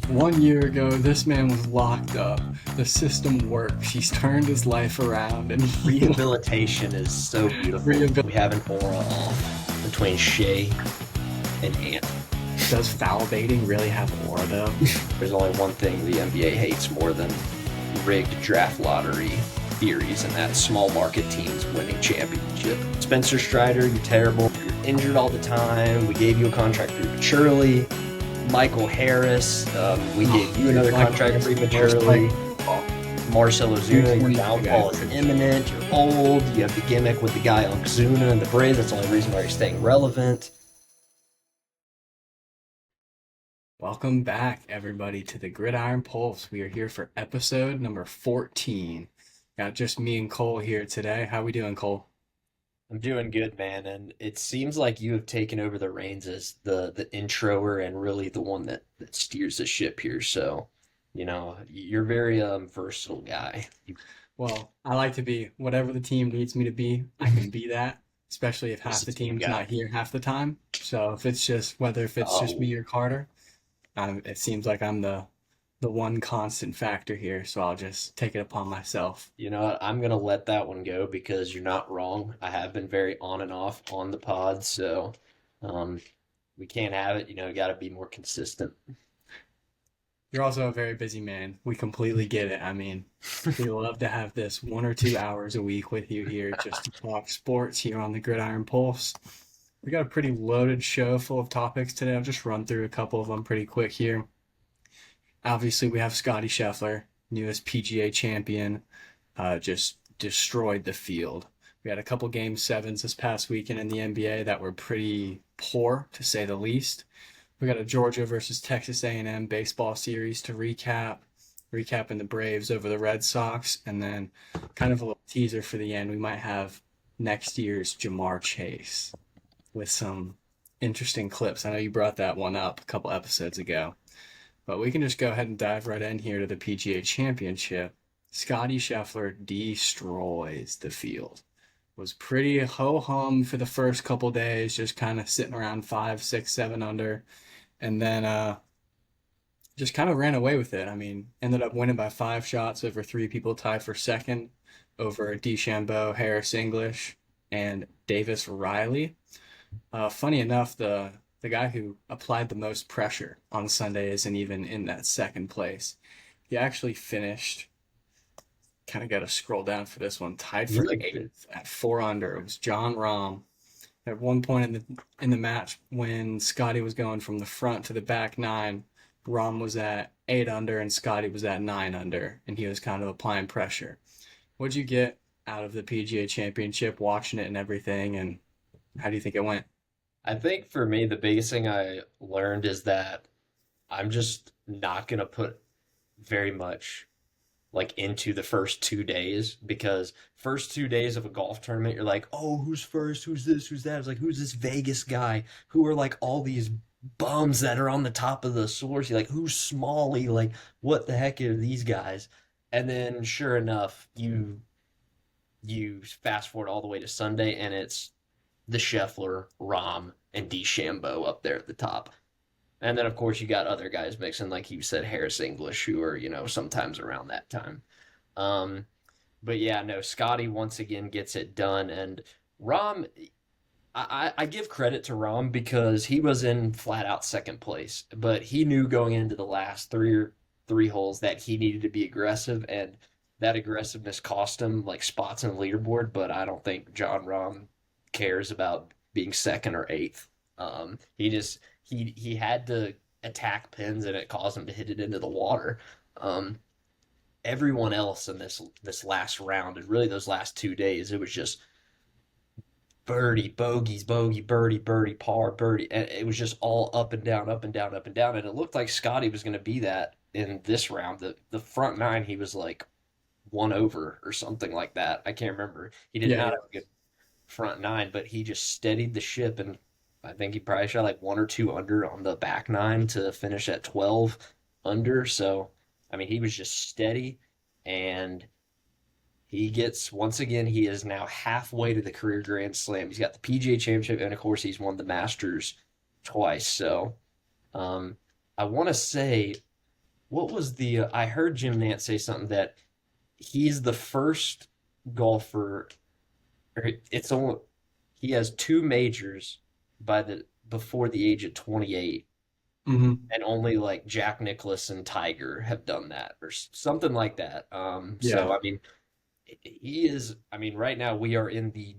1 year ago, this man was locked up. The system works. He's turned his life around and he Rehabilitation is so beautiful. rehabilitates. We have an aura off between Shay and Ant. Does foul baiting really have aura though? There's only one thing the NBA hates more than rigged draft lottery theories, and that's small market teams winning championship. Spencer Strider, you're terrible. You're injured all the time. We gave you a contract prematurely. Michael Harris, we gave you another contract prematurely. Marcelo Zuna, your downfall is imminent. You're old. You have the gimmick with the guy on Zuna and the Braves. That's the only reason why you're staying relevant. Welcome back, everybody, to the Gridiron Pulse. We are here for episode number 14. Got just me and Cole here today. How we doing, Cole? I'm doing good, man, and it seems like you have taken over the reins as the introer and really the one that steers the ship here. So, you're very versatile guy. Well, I like to be whatever the team needs me to be. I can be that, especially if half Just a the team team's guy. not here half the time. So if it's just Oh, me or Carter, it seems like I'm the one constant factor here. So I'll just take it upon myself. you know what? I'm gonna let that one go because you're not wrong. I have been very on and off on the pod, so um, we can't have it. Got to be more consistent. You're also a very busy man. We completely get it. I mean, we love to have this 1 or 2 hours a week with you here just to talk sports here on the Gridiron Pulse. We got a pretty loaded show full of topics today. I'll just run through a couple of them pretty quick here. Obviously, we have Scotty Scheffler, newest PGA champion, just destroyed the field. We had a couple game sevens this past weekend in the NBA that were pretty poor, to say the least. We got a Georgia versus Texas A&M baseball series to recapping the Braves over the Red Sox, and then kind of a little teaser for the end. We might have next year's Jamar Chase with some interesting clips. I know you brought that one up a couple episodes ago, but we can just go ahead and dive right in here to the PGA Championship. Scotty Scheffler destroys the field. Was pretty ho-hum for the first couple days, just kind of sitting around 5, 6, 7 under, and then just kind of ran away with it. I mean, ended up winning by 5 shots over three people tied for second, over DeChambeau, Harris English, and Davis Riley. Funny enough, the guy who applied the most pressure on Sunday isn't even in that second place. He actually finished, kind of got to scroll down for this one, tied for Really? eighth at 4 under. It was John Rahm. At one point in the match, when Scotty was going from the front to the back nine, Rahm was at 8 under and Scotty was at 9 under, and he was kind of applying pressure. What'd you get out of the PGA Championship, watching it and everything, and how do you think it went? I think for me, the biggest thing I learned is that I'm just not gonna put very much like into the first 2 days because first 2 days of a golf tournament, you're like, oh, who's first? Who's this? Who's that? It's like, who's this Vegas guy? Who are like all these bums that are on the top of the source? You're like, who's Smalley? Like, what the heck are these guys? And then sure enough, you fast forward all the way to Sunday and it's the Scheffler, Rom, and DeChambeau up there at the top. And then, of course, you got other guys mixing, like you said, Harris English, who are, sometimes around that time. Um, but yeah, no, Scotty once again gets it done. And Rom, I give credit to Rom because he was in flat out second place, but he knew going into the last three holes that he needed to be aggressive, and that aggressiveness cost him like spots in the leaderboard. But I don't think John Rom cares about being second or eighth. He had to attack pins and it caused him to hit it into the water. Um, Everyone else in this last round and really those last 2 days, it was just birdie, bogeys, bogey, birdie, birdie, par, birdie. And it was just all up and down, up and down, up and down. And it looked like Scotty was going to be that in this round. The front nine, he was like one over or something like that. I can't remember. He did Yeah, not yeah. have a good front nine, but he just steadied the ship. And I think he probably shot like 1 or 2 under on the back nine to finish at 12 under. So, I mean, he was just steady. And he gets, once again, he is now halfway to the career Grand Slam. He's got the PGA Championship, and of course, he's won the Masters twice. So, um, I want to say what was the I heard Jim Nance say something that he's the first golfer, or it's only he has two majors by the before the age of 28, Hmm. and only like Jack Nicklaus and Tiger have done that or something like that. Yeah. So I mean, he is. I mean, right now we are in the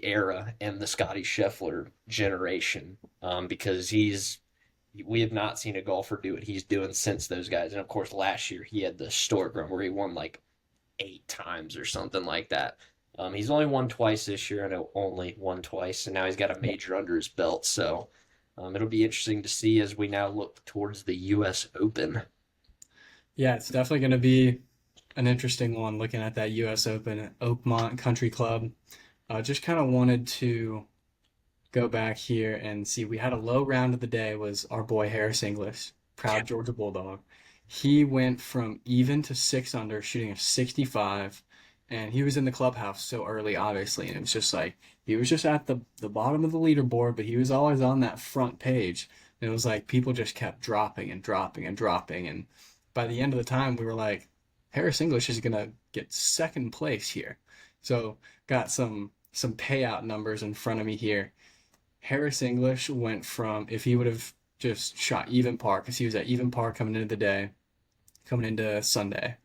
era and the Scotty Scheffler generation, because he's we have not seen a golfer do what he's doing since those guys. And of course, last year he had the historic run where he won like 8 times or something like that. He's only won twice this year, and only won twice, and now he's got a major under his belt. So it'll be interesting to see as we now look towards the U.S. Open. Yeah, it's definitely going to be an interesting one looking at that US Open at Oakmont Country Club. Just kind of wanted to go back here and see. We had a low round of the day was our boy Harris English, proud Georgia Bulldog. He went from even to 6 under, shooting a 65, and he was in the clubhouse so early, obviously, and it was just like he was just at the bottom of the leaderboard, but he was always on that front page. And it was like people just kept dropping and dropping and dropping, and by the end of the time, we were like, Harris English is gonna get second place here. So got some payout numbers in front of me here. Harris English went from, if he would have just shot even par, because he was at even par coming into the day, coming into Sunday,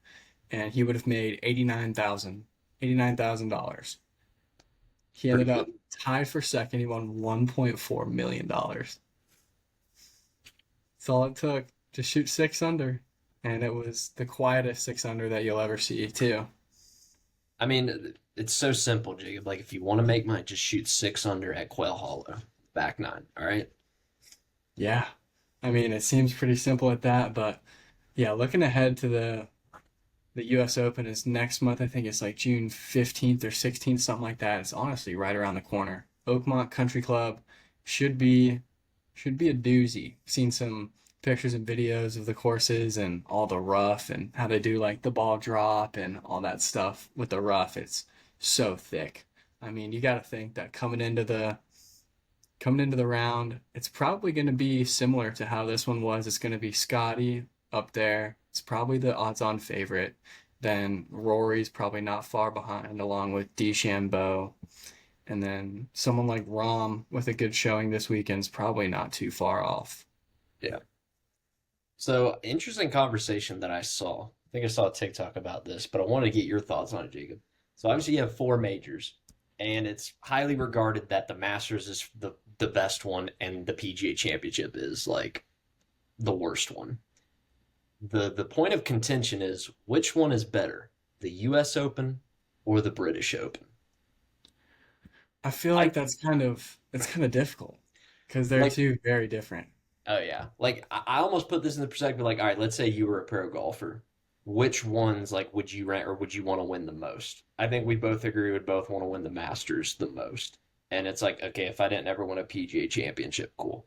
and he would have made $89,000. He Pretty ended good. up tied for second. He won $1.4 million. That's all it took. Just shoot 6 under. And it was the quietest 6 under that you'll ever see, too. I mean, it's so simple, Jacob. Like, if you want to make money, just shoot 6 under at Quail Hollow, back nine. All right. Yeah. I mean, it seems pretty simple at that, but yeah, looking ahead to the US Open is next month. I think it's like June 15th or 16th, something like that. It's honestly right around the corner. Oakmont Country Club should be should be a doozy. Seen some pictures and videos of the courses and all the rough and how they do like the ball drop and all that stuff with the rough. It's so thick. I mean, you got to think that coming into the round, it's probably going to be similar to how this one was. It's going to be Scotty up there. It's probably the odds-on favorite. Then Rory's probably not far behind, along with DeChambeau. And then someone like Rom with a good showing this weekend's probably not too far off. Yeah. So, interesting conversation that I saw. I think I saw a TikTok about this, but I want to get your thoughts on it, Jacob. So, obviously, you have four majors, and it's highly regarded that the Masters is the best one, and the PGA Championship is like the worst one. The point of contention is which one is better, the U.S. Open or the British Open? I feel I like that's kind of difficult because they're like. two very different. Oh yeah. Like I almost put this in the perspective like, all right, let's say you were a pro golfer. Which ones like would you rank or would you want to win the most? I think we both agree we would both want to win the Masters the most. And it's like, okay, if I didn't ever win a PGA championship, cool.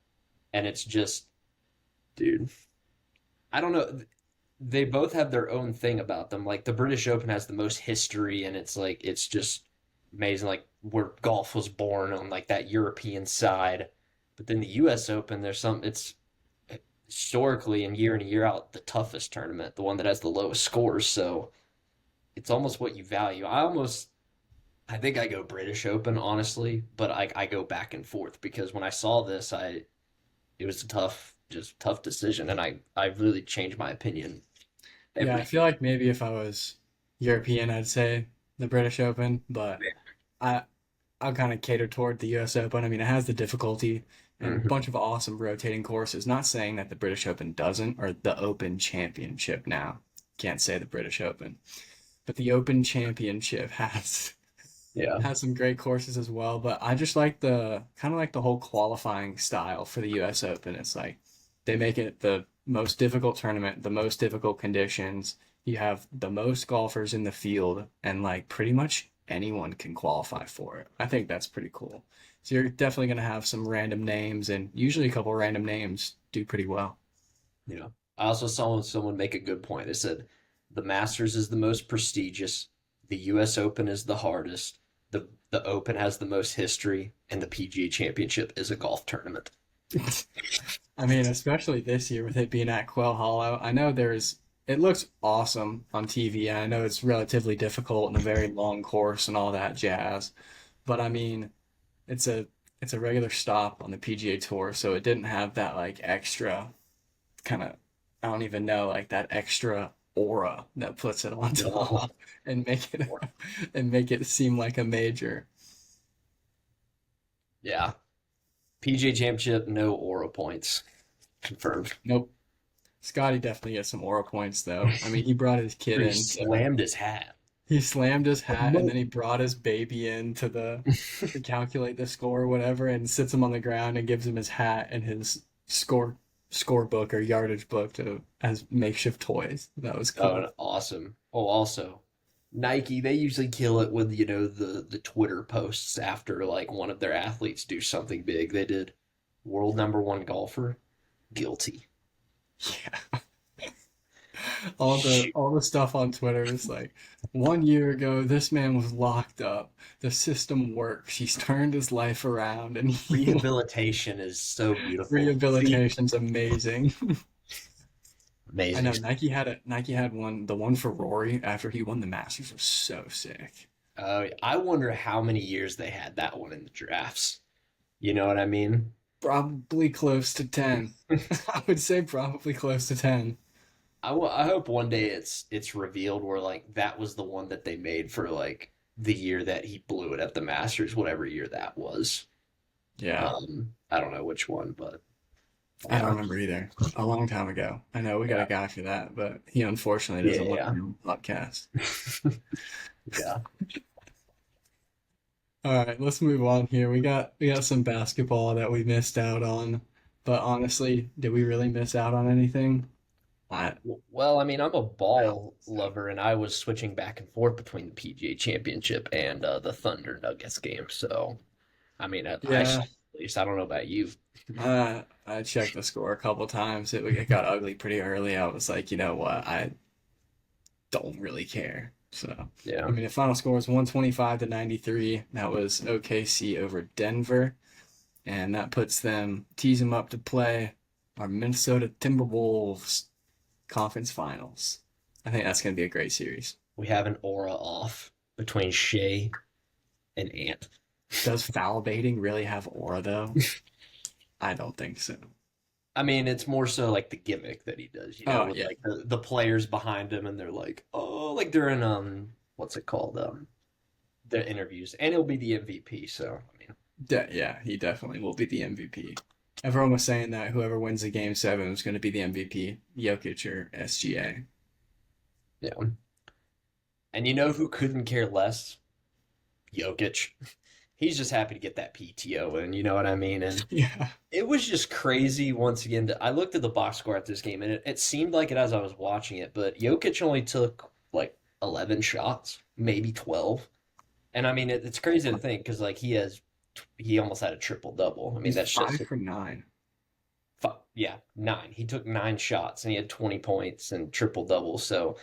And it's just, dude, I don't know. They both have their own thing about them. Like the British Open has the most history and it's like it's just amazing like where golf was born on like that European side. But then the US Open, there's some it's historically and year in and year out the toughest tournament, the one that has the lowest scores. So it's almost what you value. I think I go British Open honestly, but I go back and forth because when I saw this, I it was a tough decision, and I really changed my opinion Yeah, I every. feel like maybe if I was European, I'd say the British Open, but I I'll kind of cater toward the US Open. I mean, it has the difficulty and a Mhm. bunch of awesome rotating courses. Not saying that the British Open doesn't, or the Open Championship now. Can't say the British Open, but the Open Championship has Yeah, has some great courses as well. But I just like the kind of like the whole qualifying style for the US Open. It's like they make it the most difficult tournament, the most difficult conditions. You have the most golfers in the field, and like pretty much anyone can qualify for it. I think that's pretty cool. So you're definitely going to have some random names, and usually a couple random names do pretty well. yeah. I also saw someone make a good point. They said the Masters is the most prestigious, the U.S. Open is the hardest, the Open has the most history, and the PGA Championship is a golf tournament. I mean, especially this year with it being at Quail Hollow. I know it looks awesome on TV. I know it's relatively difficult and a very long course and all that jazz. But I mean, it's a it's a regular stop on the PGA Tour, so it didn't have that like extra kind of, I don't even know, like that extra aura that puts it on No. top and make it seem like a major. Yeah. PGA Championship, no aura points. Confirmed. Nope. Scotty definitely gets some aura points though. I mean, he brought his kid He in to slammed his hat. he slammed his The hat and then mo- he brought his baby in to calculate the score or whatever and sits him on the ground and gives him his hat and his scorebook or yardage book to as makeshift toys. That was Oh, cool. awesome. Oh, also, Nike, they usually kill it with, the Twitter posts after like one of their athletes do something big. They did world number one golfer, guilty. Yeah. Shoot. All the stuff on Twitter is like 1 year ago this man was locked up. The system works. He's turned his life around and he Rehabilitation is so beautiful. See, rehabilitation's amazing. I know amazing. Nike had one, the one for Rory after he won the Masters was so sick. I wonder how many years they had that one in the drafts. You know what I mean? Probably close to 10. I would say probably close to 10. I hope one day it's revealed where like that was the one that they made for like the year that he blew it at the Masters, whatever year that was. Yeah. I don't know which one, but I don't yeah, remember either. A long time ago. I know we got a yeah, guy for that, but he unfortunately doesn't look yeah, on the podcast. yeah. All right, let's move on here. We got some basketball that we missed out on, but honestly, did we really miss out on anything? I Well, I mean, I'm a I don't ball think so. lover, and I was switching back and forth between the PGA Championship and the Thunder Nuggets game. So, I mean, I saw Yeah, at least. I don't know about you. I checked the score a couple times. It got ugly pretty early. I was like, you know what? I don't really care. So, I Yeah. mean, the final score was 125 to 93. That was OKC over Denver, and that puts them tees them up to play our Minnesota Timberwolves conference finals. I think that's going to be a great series. We have an aura off between Shea and Ant. Does foul baiting really have aura though? I don't think so. I mean, it's more so like the gimmick that he does, Oh with yeah, like the players behind him, and they're like, oh, like they're in what's it called, their interviews, and he'll be the MVP. So I mean, yeah, he definitely will be the MVP. Everyone was saying that whoever wins the game seven is going to be the MVP, Jokic or SGA. yeah. And you know who couldn't care less? Jokic. He's just happy to get that PTO in, you know what I mean? And Yeah, it was just crazy once again. I looked at the box score at this game, and it seemed like it as I was watching it, but Jokic only took like 11 shots, maybe 12. And I mean, it's crazy to think because like he almost had a triple double. I mean, he's that's just 5 for 9. yeah, nine. He took 9 shots and he had 20 points and triple double. So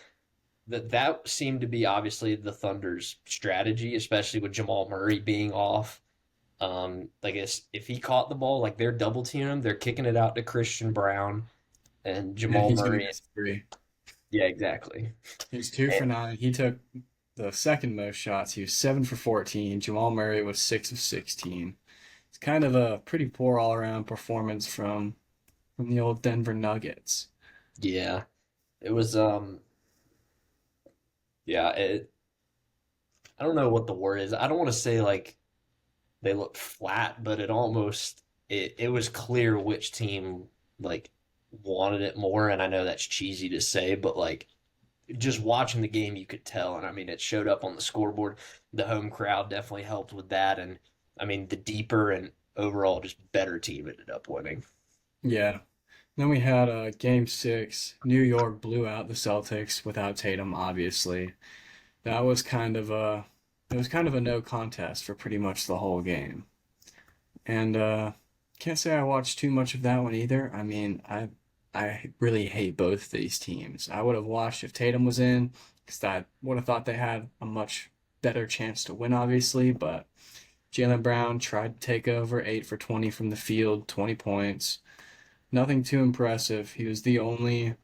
that seemed to be obviously the Thunder's strategy, especially with Jamal Murray being off. I guess if he caught the ball, like they're double teaming him, they're kicking it out to Christian Brown and Yeah, Jamal he's going to Murray. miss three. Yeah, exactly. He's two And for nine. He took the second most shots. He was 7 for 14. Jamal Murray was 6 of 16. It's kind of a pretty poor all around performance from the old Denver Nuggets. yeah, it was yeah, I don't know what the word is. I don't want to say like they looked flat, but it was clear which team like wanted it more, and I know that's cheesy to say, but like just watching the game you could tell, and I mean it showed up on the scoreboard. The home crowd definitely helped with that, and I mean the deeper and overall just better team ended up winning. Yeah. Then we had game six. New York blew out the Celtics without Tatum, obviously. That was kind of a it was kind of a no contest for pretty much the whole game. And can't say I watched too much of that one either. I mean, I really hate both these teams. I would have watched if Tatum was in, because I would have thought they had a much better chance to win, obviously. But Jalen Brown tried to take over 8 for 20 from the field, 20 points. nothing too impressive. He was the only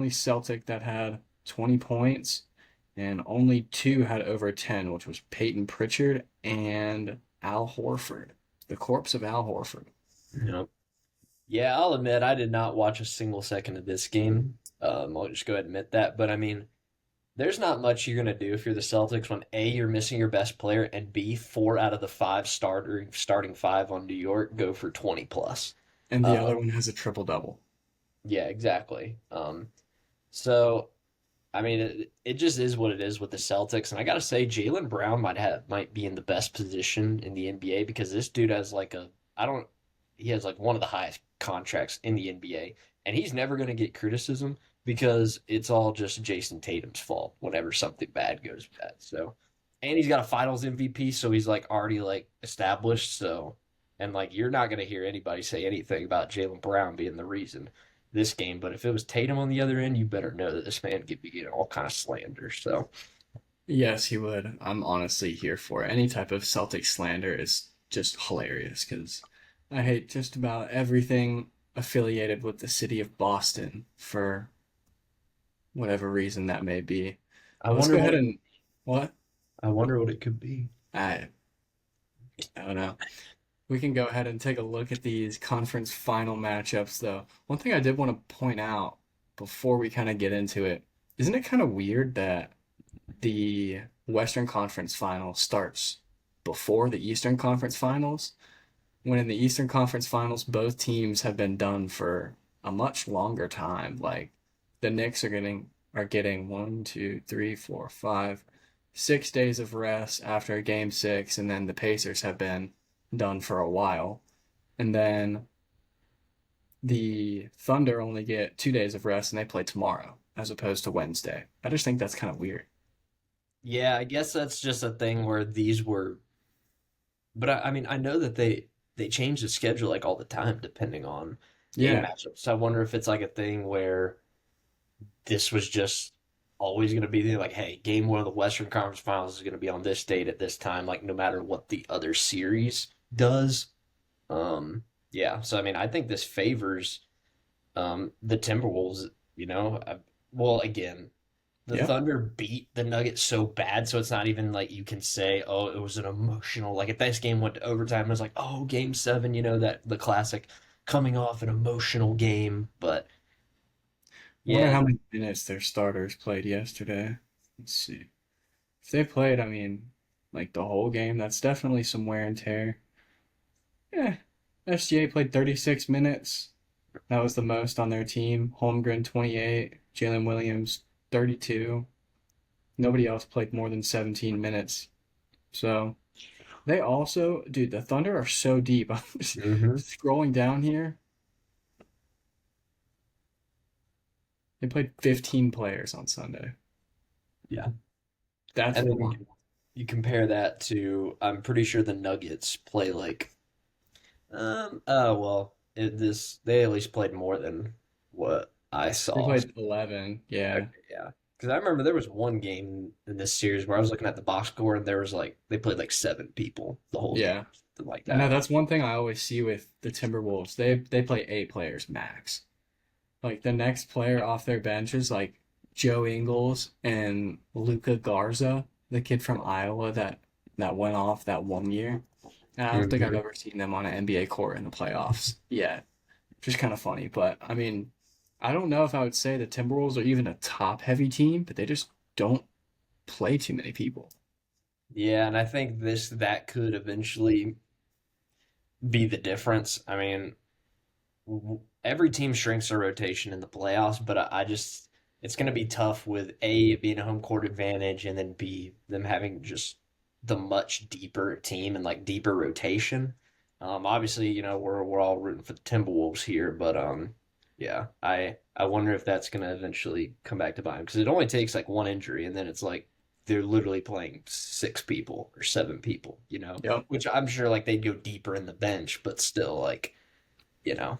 Celtic that had 20 points, and only two had over 10, which was Peyton Pritchard and Al Horford, the corpse of Al Horford. Yep. Yeah, I'll admit I did not watch a single second of this game. I'll just go ahead and admit that. But I mean, there's not much you're gonna do if you're the Celtics when A, you're missing your best player, and B, four out of the five starting five on New York go for 20 plus. And the Uh, other one has a triple double. yeah, exactly. So I mean, it just is what it is with the Celtics, and I gotta say, Jalen Brown might be in the best position in the NBA because this dude has like a I don't he has like one of the highest contracts in the NBA, and he's never gonna get criticism because it's all just Jason Tatum's fault whenever something bad goes bad. So, and he's got a Finals MVP, so he's like already like established. So, and like you're not gonna hear anybody say anything about Jalen Brown being the reason this game. But if it was Tatum on the other end, you better know that this man could be getting all kind of slander. So Yes, he would. I'm honestly here for it. Any type of Celtic slander is just hilarious because I hate just about everything affiliated with the city of Boston for whatever reason that may be. I But let's wonder go ahead what and what? I wonder what it could be. I I don't know. We can go ahead and take a look at these conference final matchups, though. One thing I did want to point out before we kind of get into it, isn't it kind of weird that the Western Conference Final starts before the Eastern Conference Finals? When in the Eastern Conference Finals, both teams have been done for a much longer time. Like the Knicks are getting 6 days of rest after game six, and then the Pacers have been done for a while. And then the Thunder only get 2 days of rest and they play tomorrow as opposed to Wednesday. I just think that's kind of weird. Yeah, I guess that's just a thing where these were, but I mean, I know that they change the schedule like all the time depending on game Yeah. matchups. So I wonder if it's like a thing where this was just always going to be like, hey, game one of the Western Conference Finals is going to be on this date at this time, like no matter what the other series does. Um, yeah, so I mean, I think this favors the Timberwolves. You know, well, again, the Yeah. Thunder beat the Nuggets so bad, so it's not even like you can say, oh, it was an emotional. Like if this game went to overtime, it was like, oh, game seven, you know, that the classic coming off an emotional game. But I wonder yeah, how many minutes their starters played yesterday. Let's see. If they played, I mean, like the whole game, that's definitely some wear and tear. Yeah. SGA played 36 minutes. That was the most on their team. Holmgren 28, Jalen Williams 32. Nobody else played more than 17 minutes. So they also, dude, the Thunder are so deep. I'm just hmm scrolling down here. They played 15 players on Sunday. yeah. That's And then wild. you compare that to, I'm pretty sure the Nuggets play like, oh well, they at least played more than what I They saw. played 11. Okay, Yeah. yeah. Because I remember there was one game in this series where I was looking at the box score and there was like they played like seven people the whole game, Yeah. something like I know that. that's one thing I always see with the Timberwolves. They play 8 players max. Like the next player off their bench is like Joe Ingles and Luca Garza, the kid from Iowa that went off that one year. And I don't think I've hmm ever seen them on an NBA court in the playoffs yet. Just kind of funny. But I mean, I don't know if I would say the Timberwolves are even a top heavy team, but they just don't play too many people. Yeah, and I think that could eventually be the difference. I mean, every team shrinks their rotation in the playoffs, but I just it's going to be tough with A, it being a home court advantage, and then B, them having just the much deeper team and like deeper rotation. Obviously, you know we're all rooting for the Timberwolves here, but yeah, I wonder if that's going to eventually come back to bite them because it only takes like one injury, and then it's like they're literally playing six people or seven people, you know, Yep. which I'm sure like they'd go deeper in the bench, but still like you know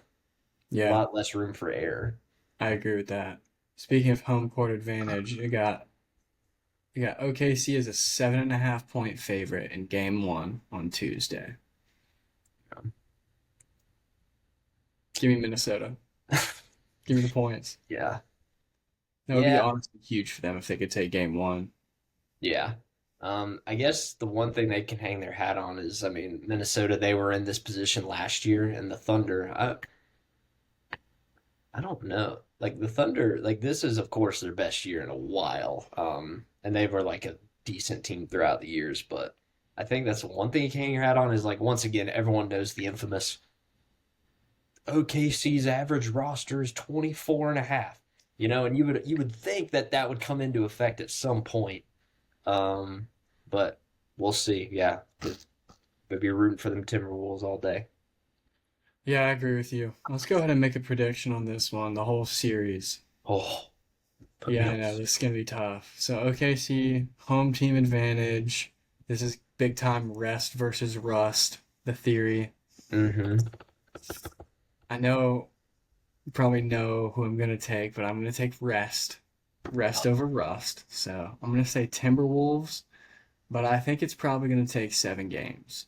a Yeah, lot less room for error. I agree with that. Speaking of home court advantage, you got OKC as a 7.5 point favorite in game one on Tuesday. Give me Minnesota. Give me the points. Yeah. That would be Yeah. honestly huge for them if they could take game one. Yeah. I guess the one thing they can hang their hat on is, I mean, Minnesota, they were in this position last year, and the Thunder, I don't know. Like the Thunder, like this is of course their best year in a while. And they were like a decent team throughout the years, but I think that's one thing you can hang your hat on is like once again, everyone knows the infamous OKC's average roster is 24 and a half. You know, and you would think that that would come into effect at some point. Um, but we'll see. Yeah, maybe rooting for them Timberwolves all day. Yeah, I agree with you. Let's go ahead and make a prediction on this one, the whole series. Oh, put me Yeah, on. I know this is gonna be tough. So OKC, home team advantage. This is big time rest versus rust, the theory. Mm-hmm. I know you probably know who I'm gonna take, but I'm gonna take rest. Rest over rust. So I'm gonna say Timberwolves, but I think it's probably gonna take 7 games.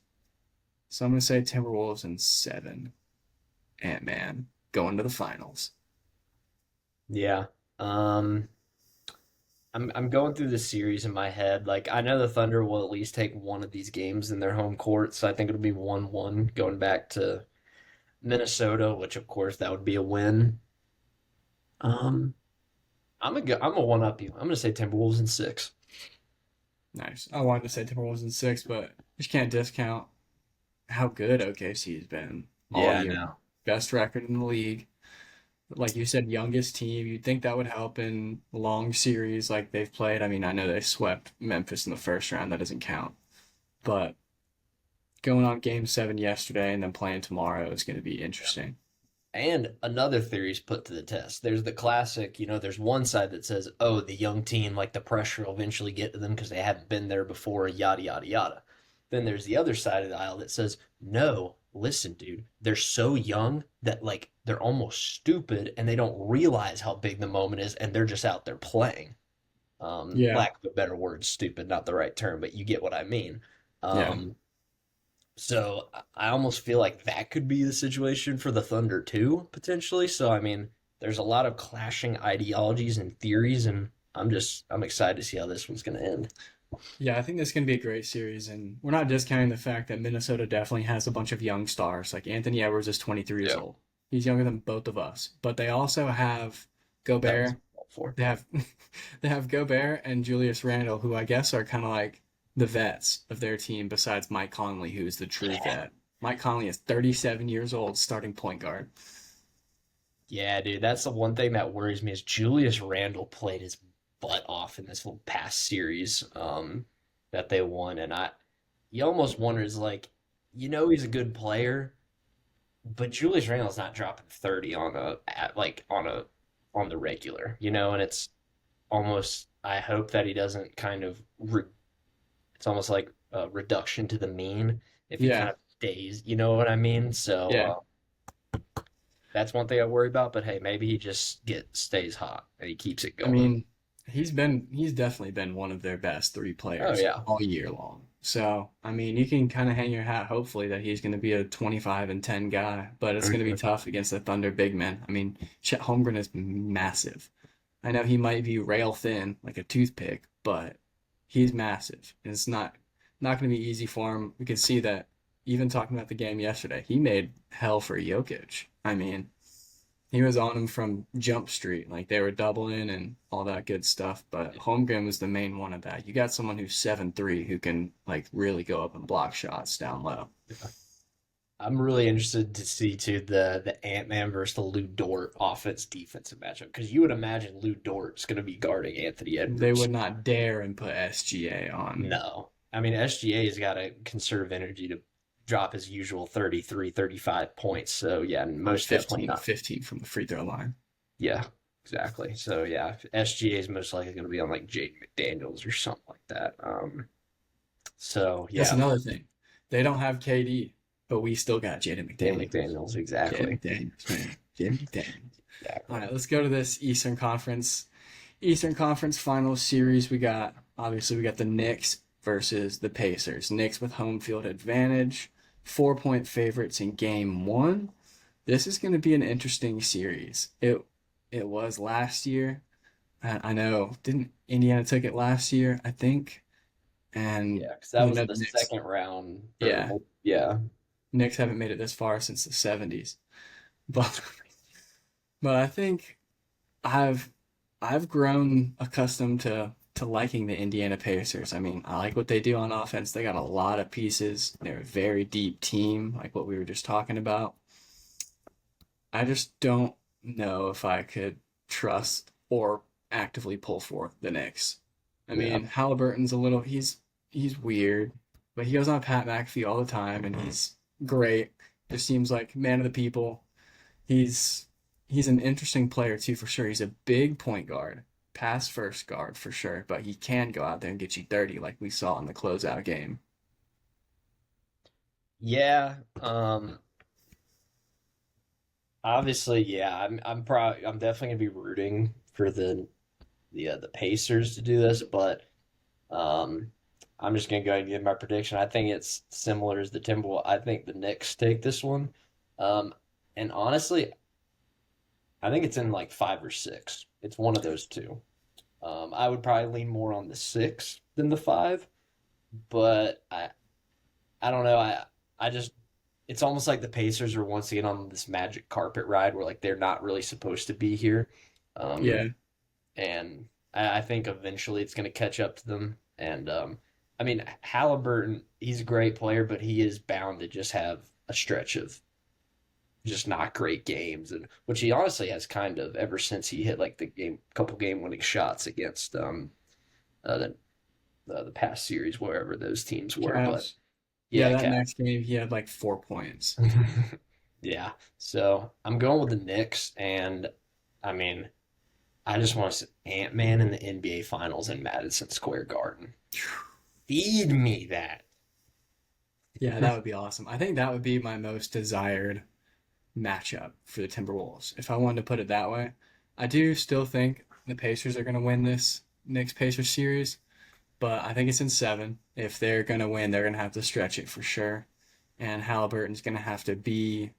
So I'm gonna say Timberwolves in 7. Ant-Man going to the finals. Yeah. Um, I'm going through this series in my head. Like I know the Thunder will at least take one of these games in their home court, so I think it'll be 1-1 going back to Minnesota, which of course that would be a win. Um, I'm a one up you. I'm gonna say Timberwolves in 6. Nice. I wanted to say Timberwolves in 6, but just can't discount how good OKC has been all Yeah, I year. know. Best record in the league. Like you said, youngest team. You'd think that would help in long series like they've played. I mean, I know they swept Memphis in the first round. That doesn't count. But going on game 7 yesterday and then playing tomorrow is going to be interesting. And another theory is put to the test. There's the classic, there's one side that says, oh, the young team, like the pressure will eventually get to them because they haven't been there before, yada, yada, yada. Then there's the other side of the aisle that says, no, listen, dude, they're so young that like they're almost stupid and they don't realize how big the moment is and they're just out there playing. Yeah. Lack of a better word, stupid, not the right term, but you get what I mean. Yeah. Um, so I almost feel like that could be the situation for the Thunder too, potentially. So I mean, there's a lot of clashing ideologies and theories, and I'm excited to see how this one's going to end. Yeah, I think this is going to be a great series. And we're not discounting the fact that Minnesota definitely has a bunch of young stars. Like Anthony Edwards is 23 years Yeah, old. He's younger than both of us. But they also have that was Gobert. all for. They have they have Gobert and Julius Randle, who I guess are kind of like the vets of their team besides Mike Conley, who's the true Yeah, vet. Mike Conley is 37 years old, starting point guard. yeah, dude. That's the one thing that worries me is Julius Randle played his butt off in this little past series that they won, and you almost wonder is like, he's a good player, but Julius Randle's not dropping 30 on the regular, and it's almost I hope that he doesn't kind of it's almost like a reduction to the mean if he kind Yeah, of stays, you know what I mean? So yeah. that's one thing I worry about, but hey, maybe he just stays hot and he keeps it I going. mean, he's definitely been one of their best 3 Oh players yeah. all year long. So, I mean, you can kind of hang your hat, hopefully, that he's going to be a 25 and 10 guy, but it's going to be Mhm. tough against the Thunder big men. I mean, Chet Holmgren is massive. I know he might be rail thin, like a toothpick, but he's massive. And it's not going to be easy for him. We can see that even talking about the game yesterday, he made hell for Jokic. I mean, he was on him from Jump Street, like they were doubling and all that good stuff. But Holmgren was the main one of that. You got someone who's 7'3" who can like really go up and block shots down low. I'm really interested to see too the Ant Man versus the Lou Dort offense defensive matchup because you would imagine Lou Dort's going to be guarding Anthony They Edwards. would not dare and put SGA on. No. I mean, SGA's got to conserve energy to drop his usual 33, 35 points. So, yeah, On most definitely 15 of not. 15 from the free throw line. Yeah, exactly. So, yeah, SGA is most likely going to be on like Jaden McDaniels or something like that. So, That's yeah, another thing. They don't have KD, but we still got Jaden Jaden McDaniels. McDaniels, Jaden exactly. McDaniels, man. Jaden McDaniels. All Exactly. right, let's go to this Eastern Conference Finals series. We got the Knicks versus the Pacers. Knicks with home field advantage, 4-point favorites in game one. This is going to be an interesting series. It was last year. I know. Didn't Indiana took it last year, I think. And Yeah, because that you was know, the the Knicks, second round, or yeah, yeah, Knicks haven't made it this far since the 70s. But but I think I've I've grown accustomed to liking the Indiana Pacers. I mean, I like what they do on offense. They got a lot of pieces. They're a very deep team, like what we were just talking about. I just don't know if I could trust or actively pull for the Knicks. I yeah. mean, Halliburton's a little he's weird, but he goes on Pat McAfee all the time and he's great. Just seems like man of the people. He's he's an interesting player too for sure. He's a big point guard, pass first guard for sure, but he can go out there and get you 30 like we saw in the closeout game. Yeah, obviously, yeah. I'm definitely gonna be rooting for the Pacers to do this, but um, I'm just gonna go ahead and give my prediction. I think it's similar as the Timberwolves. I think the Knicks take this one, um, and honestly, I think it's in like five or six. It's one of those two. I would probably lean more on the six than the five, but I don't know. I just it's almost like the Pacers are once again on this magic carpet ride where like they're not really supposed to be here. Um, Yeah. and I think eventually it's going to catch up to them. And I mean, Halliburton, he's a great player, but he is bound to just have a stretch of just not great games, and which he honestly has kind of ever since he hit like the couple game winning shots against uh, the the past series wherever those teams were. But Cavs. Yeah, yeah, that next game he had like 4 points. yeah. So I'm going with the Knicks, and I mean, I just want to see Ant-Man in the NBA Finals in Madison Square Garden. Feed me that. Yeah, that would be awesome. I think that would be my most desired matchup for the Timberwolves, if I wanted to put it that way. I do still think the Pacers are going to win this Knicks Pacers series, but I think it's in seven. If they're going to win, they're going to have to stretch it for sure. And Halliburton's going to have to be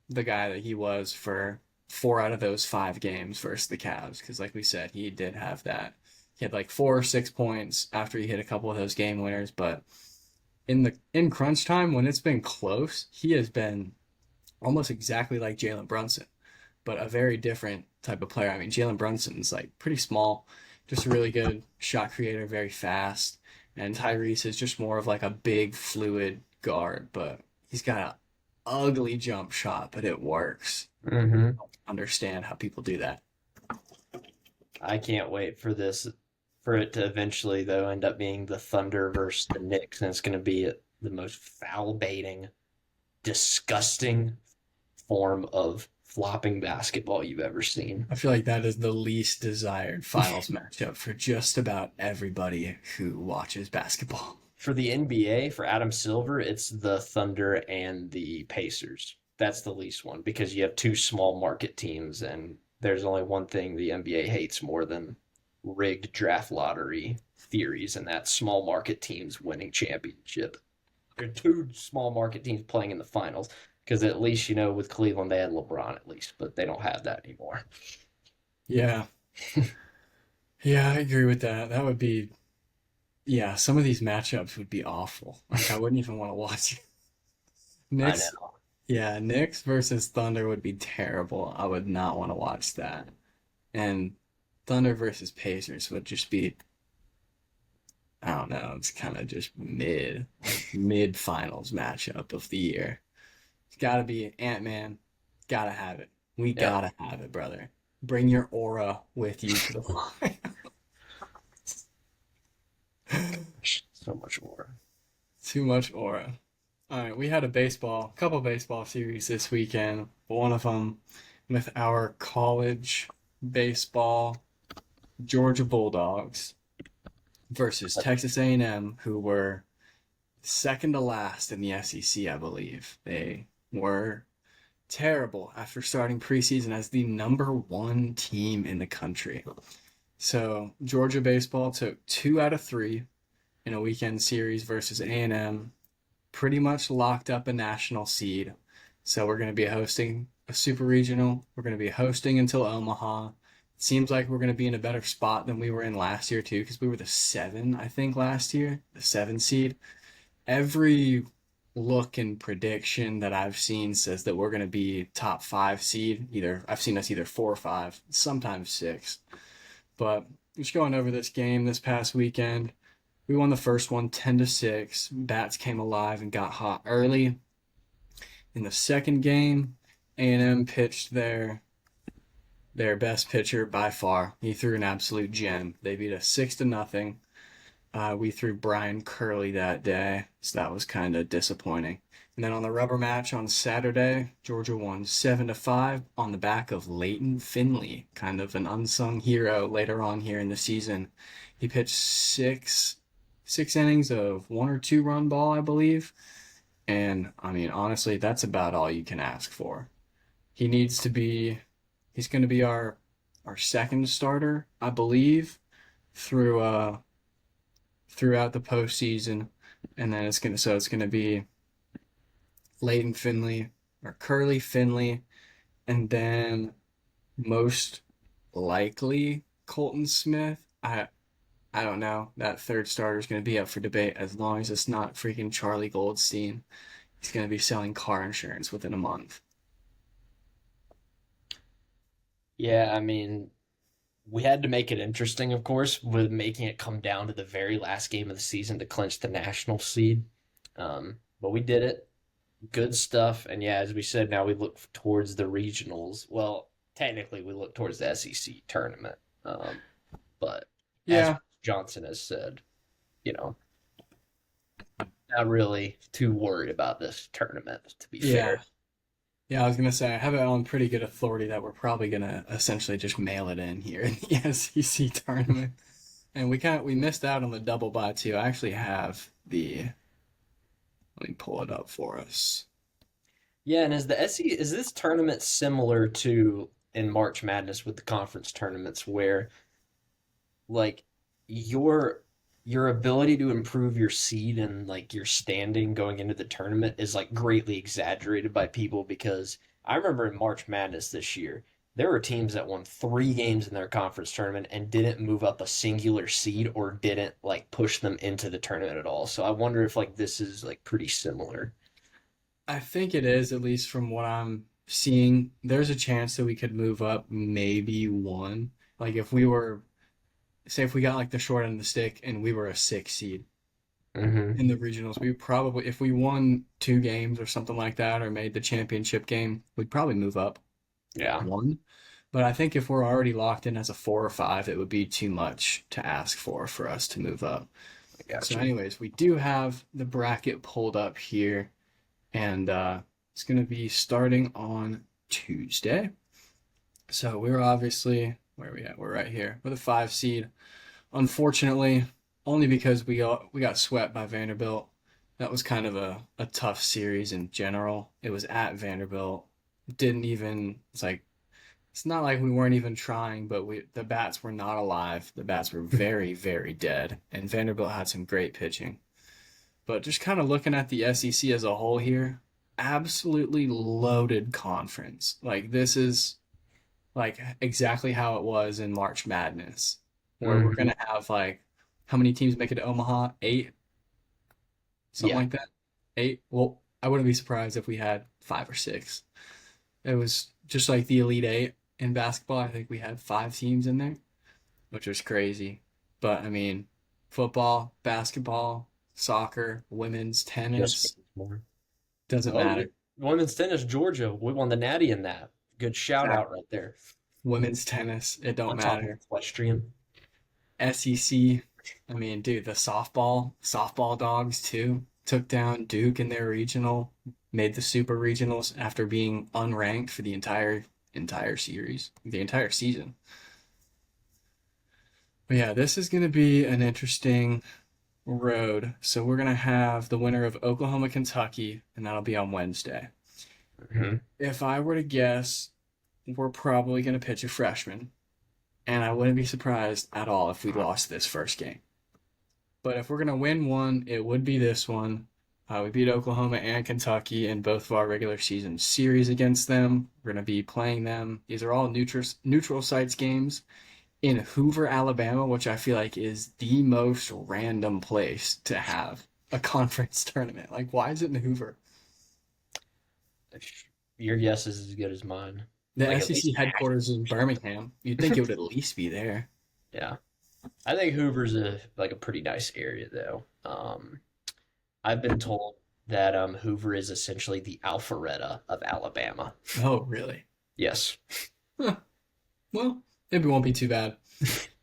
the guy that he was for 4 out of those 5 games versus the Cavs. Because, like we said, he did have that. He had like 4 or 6 points after he hit a couple of those game winners, but in crunch time when it's been close, he has been almost exactly like Jalen Brunson, but a very different type of player. I mean, Jalen Brunson's like pretty small, just a really good shot creator, very fast. And Tyrese is just more of like a big, fluid guard, but he's got an ugly jump shot, but it works. Mm-hmm. Understand how people do that. I can't wait for this, for it to eventually though end up being the Thunder versus the Knicks, and it's going to be the most foul baiting, disgusting form of flopping basketball you've ever seen. I feel like that is the least desired finals matchup for just about everybody who watches basketball. For the NBA, for Adam Silver, it's the Thunder and the Pacers. That's the least one because you have two small market teams, and there's only one thing the NBA hates more than rigged draft lottery theories, and that's small market teams winning championship. There are two small market teams playing in the finals because at least with Cleveland they had LeBron at least, but they don't have that anymore. Yeah. Yeah, I agree with that. That would be, yeah, some of these matchups would be awful. Like, I wouldn't even want to watch it. I Knicks, know. yeah, Knicks versus Thunder would be terrible. I would not want to watch that. And Thunder versus Pacers would just be, I don't know, it's kind of just mid finals matchup of the year. It's got to be Ant-Man. Gotta have it. We Yep. gotta have it, brother. Bring your aura with you to the line. So much more. Too much aura. All right, we had couple baseball series this weekend. One of them with our college baseball Georgia Bulldogs versus Texas A&M, who were second to last in the SEC, I believe. They were terrible after starting preseason as the number 1 team in the country. So Georgia baseball took 2 out of 3 in a weekend series versus A&M. Pretty much locked up a national seed. So we're going to be hosting a super regional. We're going to be hosting until Omaha. It seems like we're going to be in a better spot than we were in last year too, because we were the 7, I think, last year, the 7 seed. Every look and prediction that I've seen says that we're going to be top 5 seed. Either I've seen us either 4 or 5, sometimes 6. But just going over this game this past weekend, we won the first one 10-6. Bats came alive and got hot early. In the second game, A&M pitched their best pitcher by far. He threw an absolute gem. They beat us 6-0. We threw Brian Curley that day, so that was kind of disappointing. And then on the rubber match on Saturday, Georgia won 7-5 on the back of Leighton Finley, kind of an unsung hero later on here in the season. He pitched six innings of 1 or 2 run ball, I believe. And I mean, honestly, that's about all you can ask for. He needs to be, he's going to be our second starter, I believe, throughout the postseason, and then it's gonna be Leighton Finley or Curly Finley, and then most likely Colton Smith. I don't know. That third starter is gonna be up for debate as long as it's not freaking Charlie Goldstein. He's gonna be selling car insurance within a month. Yeah, I mean, we had to make it interesting, of course, with making it come down to the very last game of the season to clinch the national seed. But we did it. Good stuff. And yeah, as we said, now we look towards the regionals. Well, technically, we look towards the SEC tournament. But as Yeah, Johnson has said, you know, not really too worried about this tournament, to be yeah. fair. Yeah, I was gonna say I have it on pretty good authority that we're probably gonna essentially just mail it in here in the SEC tournament. And we missed out on the double bye too. I actually have let me pull it up for us. Yeah, and is this tournament similar to in March Madness with the conference tournaments where like your your ability to improve your seed and like your standing going into the tournament is like greatly exaggerated by people because I remember in March Madness this year, there were teams that won 3 games in their conference tournament and didn't move up a singular seed or didn't like push them into the tournament at all. So I wonder if like this is like pretty similar. I think it is, at least from what I'm seeing. There's a chance that we could move up maybe one. Like if we were, say, if we got like the short end of the stick and we were a 6 seed Hmm. in the regionals, we probably, if we won 2 games or something like that, or made the championship game, we'd probably move up Yeah, one. But I think if we're already locked in as a 4 or 5, it would be too much to ask for us to move up. I So, got you. anyways, we do have the bracket pulled up here, and it's going to be starting on Tuesday. So we're obviously where are we at? We're right here. We're the 5 seed. Unfortunately, only because we got swept by Vanderbilt. That was kind of a tough series in general. It was at Vanderbilt. Didn't even it's like it's not like we weren't even trying, but the bats were not alive. The bats were very, very dead, and Vanderbilt had some great pitching. But just kind of looking at the SEC as a whole here, absolutely loaded conference. Like this is like exactly how it was in March Madness, where we're Hmm. gonna have like how many teams make it to Omaha? 8, something Yeah, like that. 8. Well, I wouldn't be surprised if we had 5 or 6. It was just like the Elite Eight in basketball. I think we had 5 teams in there, which was crazy. But I mean, football, basketball, soccer, women's just tennis, more. doesn't Oh, yeah. matter. Women's tennis, Georgia. We won the Natty in that. Good shout out right there. Women's tennis, it don't On top of matter. equestrian. SEC, I mean, dude, the softball dogs too, took down Duke in their regional, made the super regionals after being unranked for the entire series, the entire season. But yeah, this is going to be an interesting road. So we're going to have the winner of Oklahoma, Kentucky, and that'll be on Wednesday. Hmm. If I were to guess, we're probably going to pitch a freshman, and I wouldn't be surprised at all if we lost this first game. But if we're going to win one, it would be this one. We beat Oklahoma and Kentucky in both of our regular season series against them. We're going to be playing them. These are all neutral sites games in Hoover, Alabama, which I feel like is the most random place to have a conference tournament. Like, why is it in Hoover? Your guess is as good as mine. The Like at SEC least headquarters is in Birmingham. You'd think it would at least be there. yeah. I think Hoover's a pretty nice area though. I've been told that Hoover is essentially the Alpharetta of Alabama. Oh, really? Yes. Huh. Well, maybe it won't be too bad.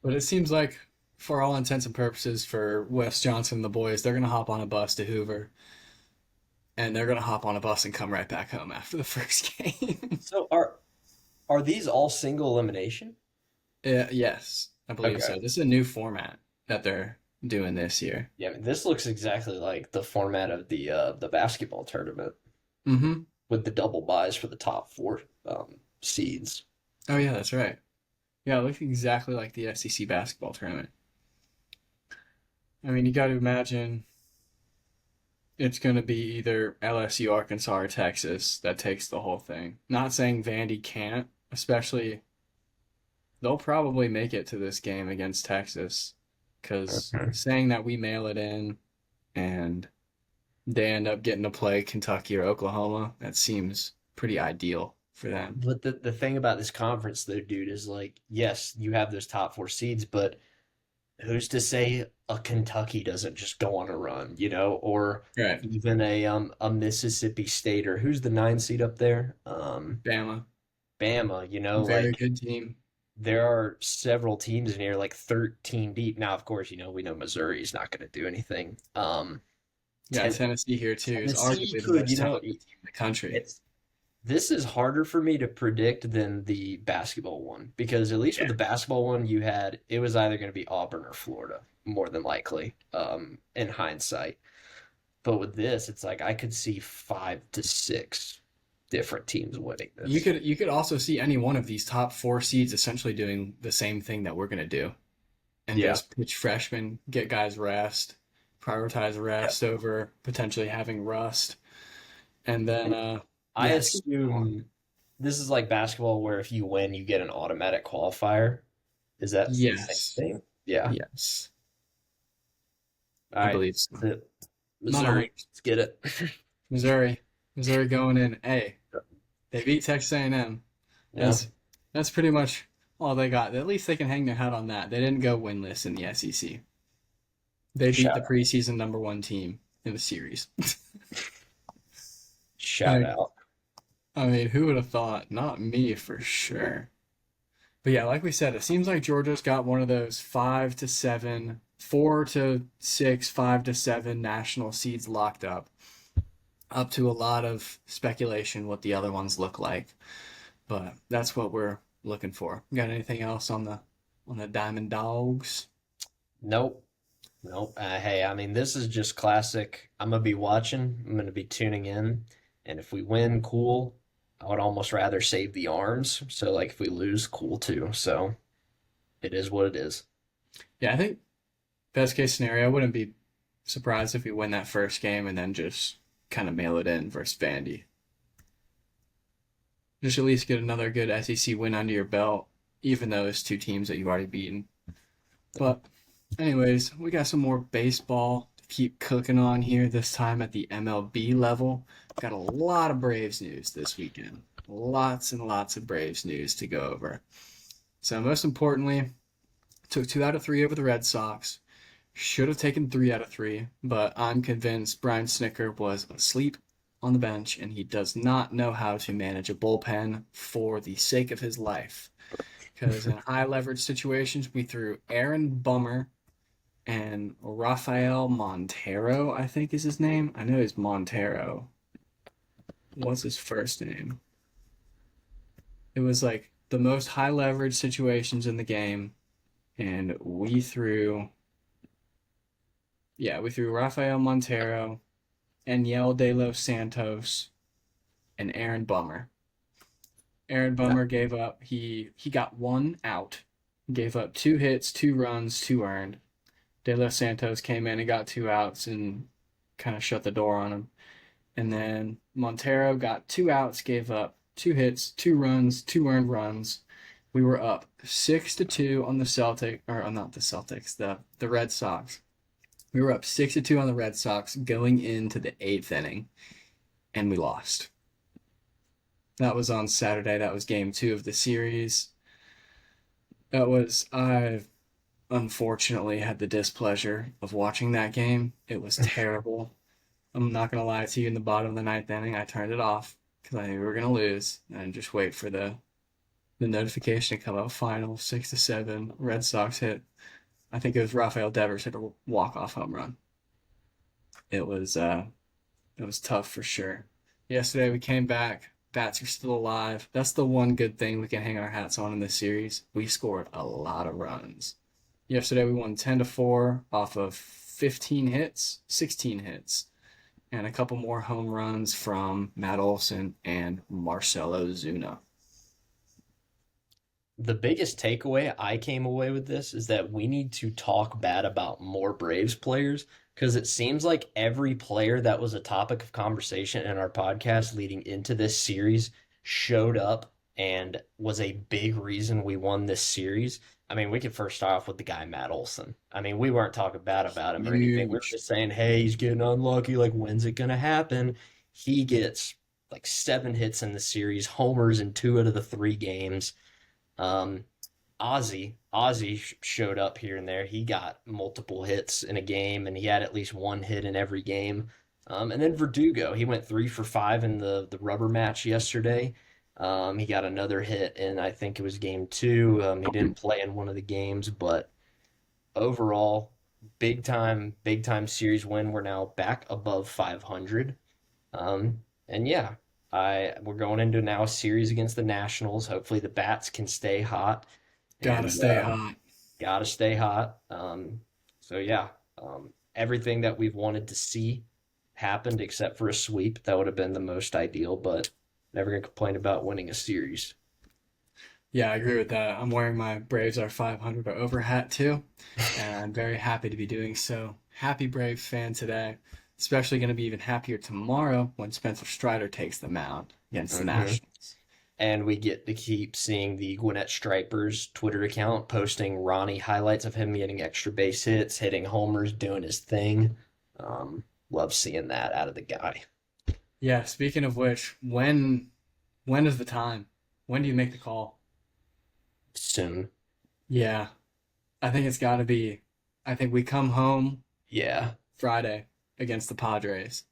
But it seems like, for all intents and purposes, for Wes Johnson and the boys, they're going to hop on a bus to Hoover, and they're going to hop on a bus and come right back home after the first game. So are these all single elimination? Yes, I believe Okay. so. This is a new format that they're doing this year. Yeah, I mean, this looks exactly like the format of the basketball tournament Mm-hmm. with the double buys for the top four seeds. Oh, yeah, that's right. Yeah, it looks exactly like the SEC basketball tournament. I mean, you got to imagine it's going to be either LSU, Arkansas, or Texas that takes the whole thing. Not saying Vandy can't, especially they'll probably make it to this game against Texas because Okay. saying that we mail it in and they end up getting to play Kentucky or Oklahoma, that seems pretty ideal for them. But the thing about this conference, though, dude, is like, yes, you have those top four seeds, but who's to say a Kentucky doesn't just go on a run, or Right. even a Mississippi State, or who's the 9 seed up there? Bama, Bama, very like good team. there are several teams in here, like 13 deep. Now, of course, we know Missouri's not going to do anything. Yeah, Tennessee here too is Tennessee arguably the could, most talented team in the country. it's this is harder for me to predict than the basketball one because at least with Yeah. the basketball one, it was either going to be Auburn or Florida, more than likely, in hindsight. But with this, it's like I could see 5 to 6 different teams winning You this. could also see any one of these top four seeds essentially doing the same thing that we're gonna do, and Yeah. just pitch freshmen, get guys rest, prioritize rest over potentially having rust, and then I yeah, it's gonna be fun. assume this is like basketball where if you win, you get an automatic qualifier. Is that the same Yes, thing? Yeah. yes, All I right. believe so. The Not Missouri, let's get it. Missouri, Missouri going in. Hey, they beat Texas A&M. Yeah. That's pretty much all they got. At least they can hang their hat on that. They didn't go winless in the SEC. They beat the Shout preseason #1 team in the series. shout Like, out. I mean, who would have thought? Not me for sure. But yeah, like we said, it seems like Georgia's got one of those 5 to 7, 4 to 6, 5 to 7 national seeds locked up to a lot of speculation what the other ones look like. But that's what we're looking for. Got anything else on the Diamond Dogs? Nope. Nope. Hey, I mean, this is just classic. I'm gonna be watching. I'm gonna be tuning in, and if we win, cool. I would almost rather save the arms. So, like, if we lose, cool too. So, it is what it is. Yeah, I think best case scenario, I wouldn't be surprised if we win that first game and then just kind of mail it in versus Vandy. Just at least get another good SEC win under your belt, even though it's two teams that you've already beaten. But, anyways, we got some more baseball to keep cooking on here, this time at the MLB level. Got a lot of Braves news this weekend. Lots and lots of Braves news to go over. So, most importantly, took 2 out of 3 over the Red Sox. Should have taken 3 out of 3, but I'm convinced Brian Snicker was asleep on the bench and he does not know how to manage a bullpen for the sake of his life. Because in high leverage situations, we threw Aaron Bummer and Rafael Montero, I think is his name. I know he's Montero. What's his first name? It was like the most high leverage situations in the game, and we threw Rafael Montero, Aniel De Los Santos, and Aaron Bummer. Aaron Bummer gave up. He got 1 out, gave up 2 hits, 2 runs, 2 earned. De Los Santos came in and got 2 outs and kind of shut the door on them. And then Montero got 2 outs, gave up 2 hits, 2 runs, 2 earned runs. We were up 6-2 on the Celtic, or not the Celtics, the Red Sox. We were up 6-2 on the Red Sox going into the eighth inning, and we lost. That was on Saturday. That was game 2 of the series. I unfortunately had the displeasure of watching that game. It was terrible. I'm not gonna lie to you. In the bottom of the ninth inning, I turned it off because I knew we were gonna lose, and just wait for the notification to come up. Final 6-7. Red Sox hit. I think it was Rafael Devers hit a walk-off home run. It was tough for sure. Yesterday we came back. Bats are still alive. That's the one good thing we can hang our hats on in this series. We scored a lot of runs. Yesterday we won 10-4 off of 15 hits, 16 hits, and a couple more home runs from Matt Olson and Marcelo Zuna. The biggest takeaway I came away with this is that we need to talk bad about more Braves players because it seems like every player that was a topic of conversation in our podcast leading into this series showed up and was a big reason we won this series. I mean, we could first start off with the guy, Matt Olson. I mean, we weren't talking bad about him or anything. We were Huge. just saying, hey, he's getting unlucky. Like, when's it going to happen? He gets like 7 hits in the series, homers in 2 out of the 3 games. Um, Ozzy showed up here and there. He got multiple hits in a game, and he had at least 1 hit in every game. And then Verdugo, he went 3 for 5 in the rubber match yesterday. He got another hit in, I think it was game 2. He didn't play in one of the games, but overall, big time series win. We're now back above 500. And yeah, I we're going into now a series against the Nationals. Hopefully the bats can stay hot Gotta and stay hot. gotta stay hot. So yeah, everything that we've wanted to see happened except for a sweep. That would have been the most ideal, but never gonna complain about winning a series. Yeah, I agree with that. I'm wearing my Braves are 500 or over hat too, and I'm very happy to be doing so. Happy Braves fan today. Especially going to be even happier tomorrow when Spencer Strider takes the mound against the hmm Nationals. And we get to keep seeing the Gwinnett Stripers Twitter account posting Ronnie highlights of him getting extra base hits, hitting homers, doing his thing. Love seeing that out of the guy. Yeah, speaking of which, when is the time? When do you make the call? Soon. Yeah, I think it's got to be. I think we come home Yeah. Friday against the Padres.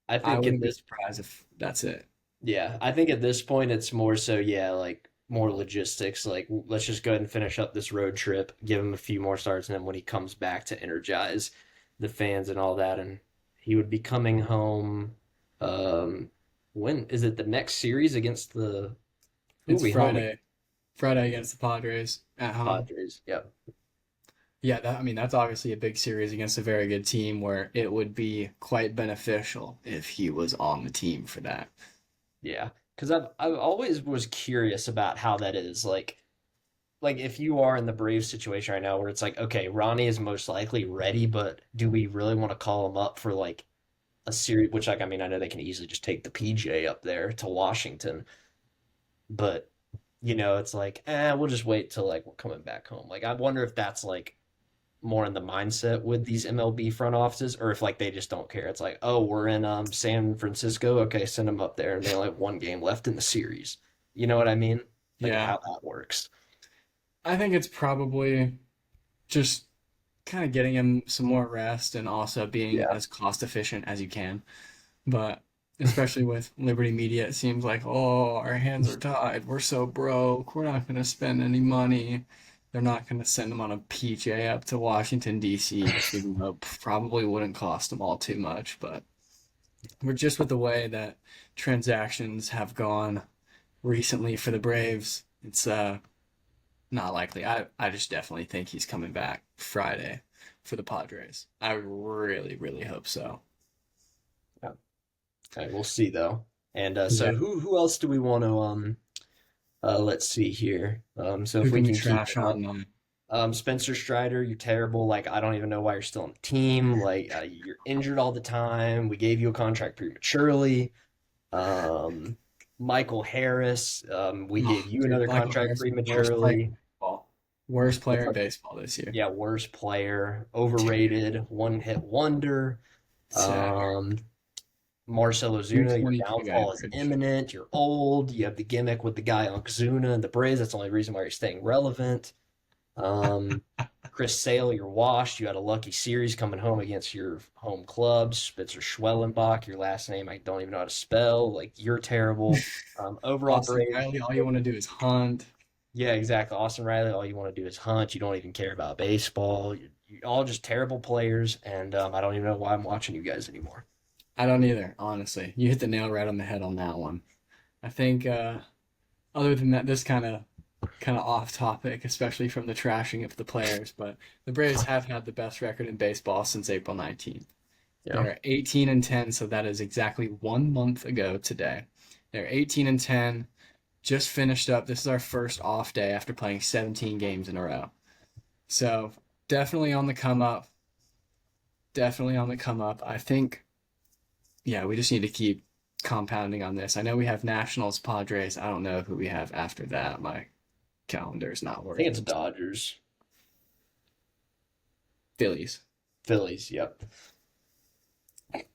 I I think at wouldn't be this surprised if that's it. Yeah, I think at this point it's more so, yeah, like more logistics. Like, let's just go ahead and finish up this road trip, give him a few more starts, and then when he comes back to energize the fans and all that, and he would be coming home. Um, when is it the next series against the who are It's we home against? Friday against the Padres at home. Padres. Yep. Yeah, I mean that's obviously a big series against a very good team where it would be quite beneficial if he was on the team for that. Yeah, because I've always was curious about how that is. Like if you are in the Braves situation right now where it's like, okay, Ronnie is most likely ready, but do we really want to call him up for like a series? Which, like, I mean, I know they can easily just take the PJ up there to Washington, but it's like, we'll just wait till like we're coming back home. Like, I wonder if that's like more in the mindset with these MLB front offices, or if like they just don't care. It's like, oh, we're in San Francisco, okay, send them up there, and they only have 1 game left in the series. You know what I mean? Like Yeah, how that works. I think it's probably just kind of getting him some more rest and also being Yeah. as cost efficient as you can. But especially with Liberty Media, it seems like, oh, our hands are tied. We're so broke. We're not going to spend any money. They're not going to send them on a PJ up to Washington, D.C., even though it probably wouldn't cost them all too much. But we're just with the way that transactions have gone recently for the Braves. It's not likely. I just definitely think he's coming back Friday for the Padres. I really, really hope so. Yeah. Okay, we'll see though. And Yeah. so who else do we want to let's see here. So if Who we can we can keep trash it up, on? Spencer Strider, you're terrible. Like, I don't even know why you're still on the team. Like, you're injured all the time. We gave you a contract prematurely. Um, Michael Harris, we Oh, gave you dude, another Michael contract Harris, worst player in prematurely. baseball. Worst player What's in up? baseball this year. Yeah, worst player, overrated, one hit wonder. Terrible. Um, Marcell Ozuna, your 222 downfall is average. imminent. You're old. You have the gimmick with the guy on Ozuna and the Braves. That's the only reason why you're staying relevant. Um, Chris Sale, you're washed. You had a lucky series coming home against your home club. Spitzer Schwellenbach, your last name I don't even know how to spell. Like, you're terrible. Overall Austin Braves, Riley, all you want to do is hunt. yeah, exactly. Austin Riley, all you want to do is hunt. You don't even care about baseball. You're all just terrible players, and I don't even know why I'm watching you guys anymore. I don't either, honestly. You hit the nail right on the head on that one. I think other than that, this kind of off topic, especially from the trashing of the players, but the Braves have had the best record in baseball since April 19th. Yeah. They're 18 and 10, so that is exactly 1 month ago today. They're 18 and 10, just finished up. This is our first off day after playing 17 games in a row. So definitely on the come up. Definitely on the come up. I think, yeah, we just need to keep compounding on this. I know we have Nationals, Padres. I don't know who we have after that. My calendar's not I think it's working. Dodgers. Phillies. Phillies, yep.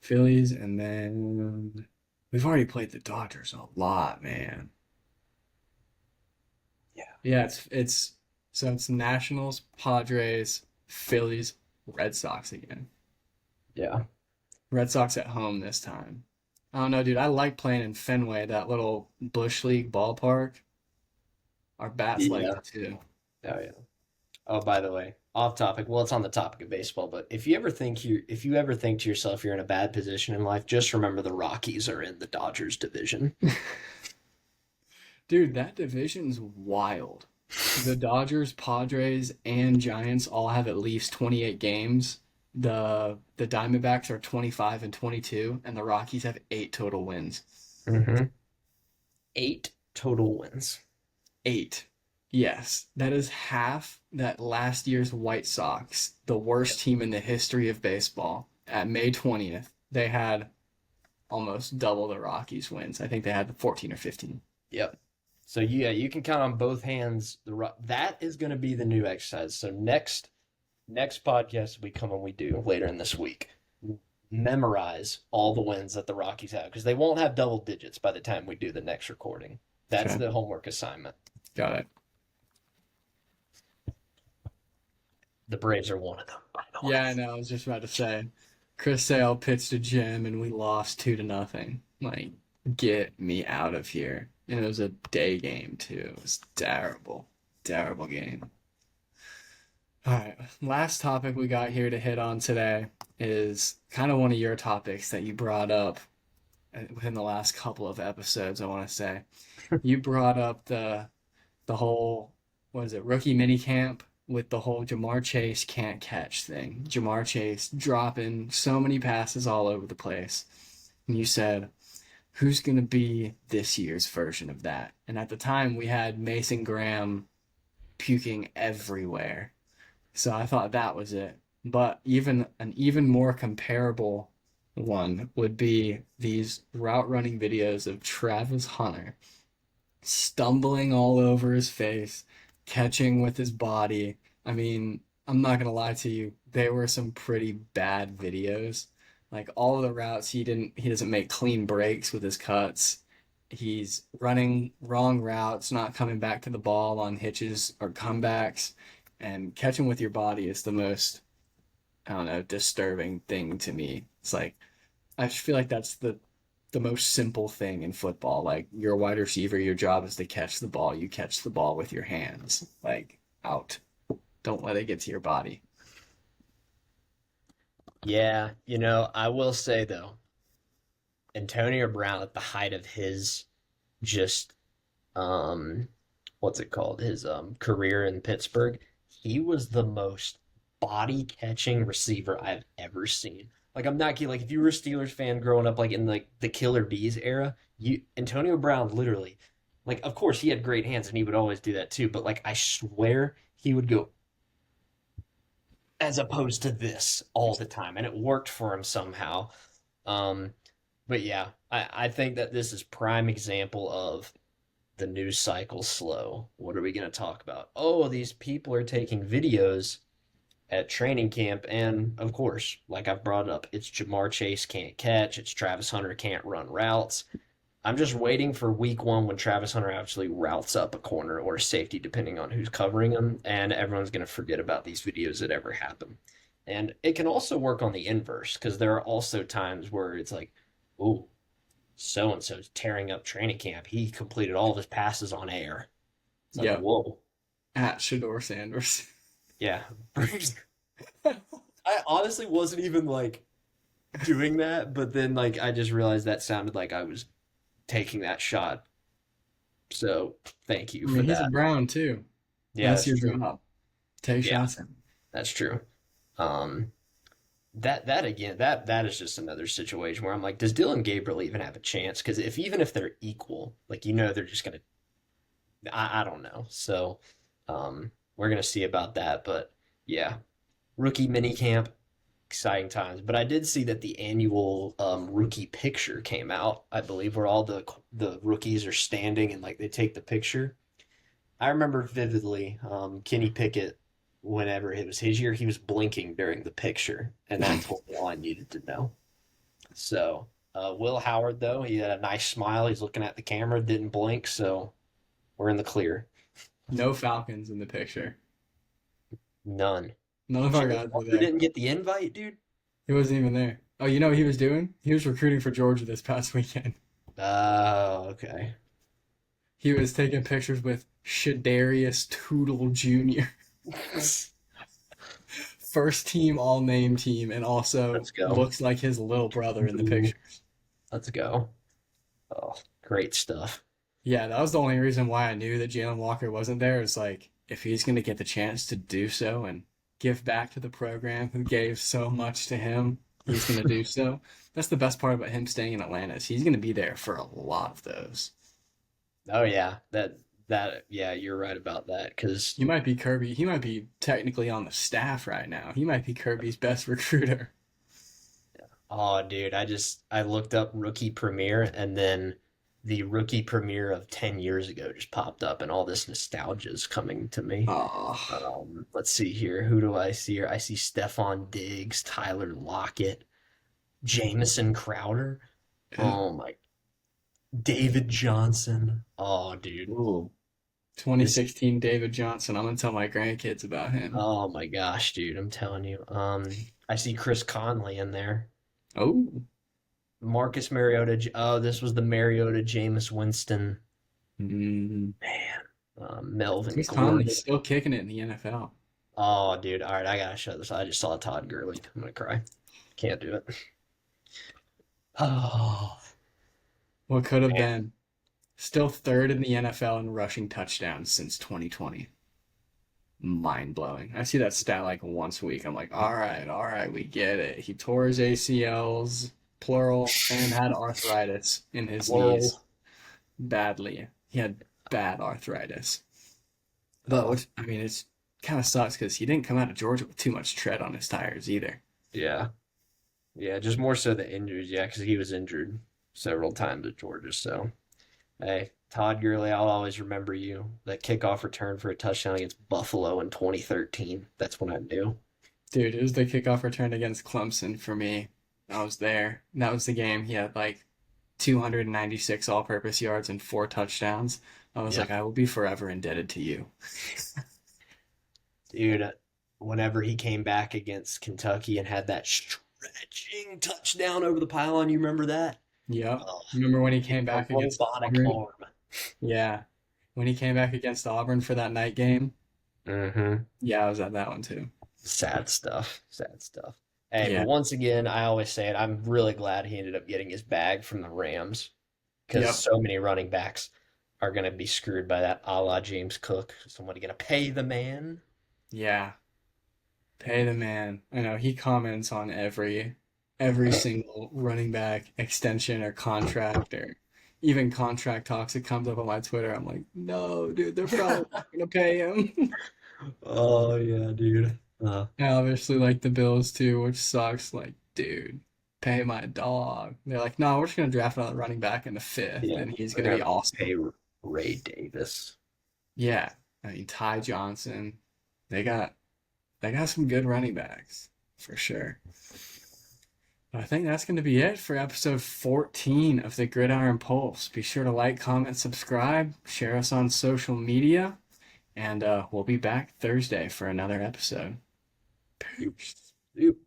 Phillies, and then we've already played the Dodgers a lot, man. Yeah. Yeah, it's so it's Nationals, Padres, Phillies, Red Sox again. Yeah. Red Sox at home this time. I don't know, dude. I like playing in Fenway, that little Bush League ballpark. Our bats liked Yeah. it too. Oh yeah. Oh, by the way, off topic. Well, it's on the topic of baseball, but if you ever think to yourself you're in a bad position in life, just remember the Rockies are in the Dodgers division. Dude, that division's wild. The Dodgers, Padres, and Giants all have at least 28 games. The Diamondbacks are 25 and 22, and the Rockies have 8 total wins. Mm-hmm. 8 total wins. 8. Yes, that is half that last year's White Sox, the worst team in the history of baseball. At May 20th, they had almost double the Rockies wins. I think they had 14 or 15. Yep. So yeah, you can count on both hands. That is going to be the new exercise. So next podcast we come and we do later in this week. Memorize all the wins that the Rockies have because they won't have double digits by the time we do the next recording. That's Okay, the homework assignment. got it. The Braves are one of them, by the way. Yeah, I know. I was just about to say, Chris Sale pitched a gem and we lost 2-0. Like, get me out of here. And it was a day game too. It was terrible, terrible game. All right, last topic we got here to hit on today is kind of one of your topics that you brought up within the last couple of episodes. I want to say you brought up the whole, what is it, rookie mini camp with the whole Jamar Chase can't catch thing. Jamar Chase dropping so many passes all over the place. And you said, who's going to be this year's version of that? And at the time, we had Mason Graham puking everywhere. So I thought that was it. But even more comparable one would be these route running videos of Travis Hunter stumbling all over his face, catching with his body. I mean, I'm not gonna lie to you, they were some pretty bad videos. Like all of the routes, he doesn't make clean breaks with his cuts. He's running wrong routes, not coming back to the ball on hitches or comebacks, and catching with your body is the most, I don't know, disturbing thing to me. It's like I just feel like that's the most simple thing in football. Like you're a wide receiver, your job is to catch the ball. You catch the ball with your hands. Like out. Don't let it get to your body. Yeah, I will say though, Antonio Brown at the height of his just what's it called? His career in Pittsburgh, he was the most body catching receiver I've ever seen. Like I'm not kidding. Like if you were a Steelers fan growing up, like in like the Killer Bees era, you Antonio Brown literally, like of course he had great hands and he would always do that too. But like I swear he would go as opposed to this all the time, and it worked for him somehow. Um, but yeah, I think that this is prime example of the news cycle slow. What are we going to talk about? Oh, these people are taking videos at training camp, and of course, like I've brought up, it's Jamar Chase can't catch, it's Travis Hunter can't run routes. I'm just waiting for week one when Travis Hunter actually routes up a corner or a safety, depending on who's covering him, and everyone's going to forget about these videos that ever happen. And it can also work on the inverse because there are also times where it's like, oh, so and so's tearing up training camp. He completed all of his passes on air. It's like, Yep. whoa, At Shador Sanders. yeah. I honestly wasn't even like doing that, but then like I just realized that sounded like I was taking that shot. So thank you I for mean, he's a that. Brown too. Yeah, That's that's your true. job. Take Yeah, shots at him. that's true. Um, that again, that is just another situation where I'm like, does Dylan Gabriel even have a chance? Because if even if they're equal, like they're just gonna. I don't know. So, we're gonna see about that. But yeah, rookie mini camp, exciting times. But I did see that the annual rookie picture came out. I believe where all the rookies are standing and like they take the picture. I remember vividly Kenny Pickett, whenever it was his year, he was blinking during the picture, and that told me all I needed to know. So, Will Howard, though, he had a nice smile. He's looking at the camera, didn't blink, so we're in the clear. No Falcons in the picture. None. None of our Jimmy guys were Walker there. didn't get the invite, dude. He wasn't even there. Oh, you know what he was doing? He was recruiting for Georgia this past weekend. Oh, okay. He was taking pictures with Shadarius Tootle Jr. First team, all name team, and also Let's go. looks like his little brother in the pictures. Let's go. Oh, great stuff. Yeah, that was the only reason why I knew that Jalen Walker wasn't there. It's like, if he's going to get the chance to do so and give back to the program who gave so much to him, he's going to do so. That's the best part about him staying in Atlanta is he's going to be there for a lot of those. Oh yeah, that yeah, you're right about that because He might be Kirby. He might be technically on the staff right now. He might be Kirby's best recruiter. oh, dude, I looked up rookie premiere and then the rookie premiere of 10 years ago just popped up and all this nostalgia is coming to me. Oh, Let's see here. Who do I see here? I see Stephon Diggs, Tyler Lockett, Jamison Crowder. Oh my, David Johnson. Oh, dude. ooh. This 2016 David Johnson. I'm gonna tell my grandkids about him. oh my gosh, dude, I'm telling you. I see Chris Conley in there. Oh, Marcus Mariota. Oh, this was the Mariota Jameis Winston. mm. Man, Melvin Chris Gordon. Conley's still kicking it in the NFL. Oh, dude. All right, I gotta shut this. I just saw Todd Gurley. I'm gonna cry. Can't do it. Oh, What could have man. been? Still third in the NFL in rushing touchdowns since 2020. Mind blowing. I see that stat like once a week. I'm like, all right, we get it. He tore his ACLs, plural, and had arthritis in his Plural. knees badly. He had bad arthritis. But, Oh, which, I mean, it's kind of sucks because he didn't come out of Georgia with too much tread on his tires either. yeah. Yeah, just more so the injuries. Yeah, because he was injured several times at Georgia. So, hey, Todd Gurley, I'll always remember you. That kickoff return for a touchdown against Buffalo in 2013. That's when I knew. Dude, it was the kickoff return against Clemson for me. I was there. That was the game. He had like 296 all-purpose yards and 4 touchdowns. I was Yeah. like, I will be forever indebted to you. Dude, whenever he came back against Kentucky and had that stretching touchdown over the pylon, you remember that? Yep. Oh, Remember when he a came back against robotic Auburn? arm. Yeah. When he came back against Auburn for that night game? Mm-hmm. Yeah, I was at that one too. Sad stuff. Sad stuff. Hey, but Yeah. once again, I always say it. I'm really glad he ended up getting his bag from the Rams because Yep. so many running backs are going to be screwed by that a la James Cook. Somebody going to pay the man. Yeah. Pay the man. I know he comments on every single running back extension or contract or even contract talks. It comes up on my Twitter. I'm like, no, dude, they're probably not gonna pay him. Oh, yeah, dude. I obviously like the Bills too, which sucks. Like, dude, pay my dog. They're like, no, we're just gonna draft another running back in the fifth, Yeah, and he's we're gonna be gonna awesome. pay Ray Davis. Yeah, I mean Ty Johnson. They got they got some good running backs for sure. I think that's going to be it for episode 14 of the Gridiron Pulse. Be sure to like, comment, subscribe, share us on social media, and we'll be back Thursday for another episode. You, Peace. you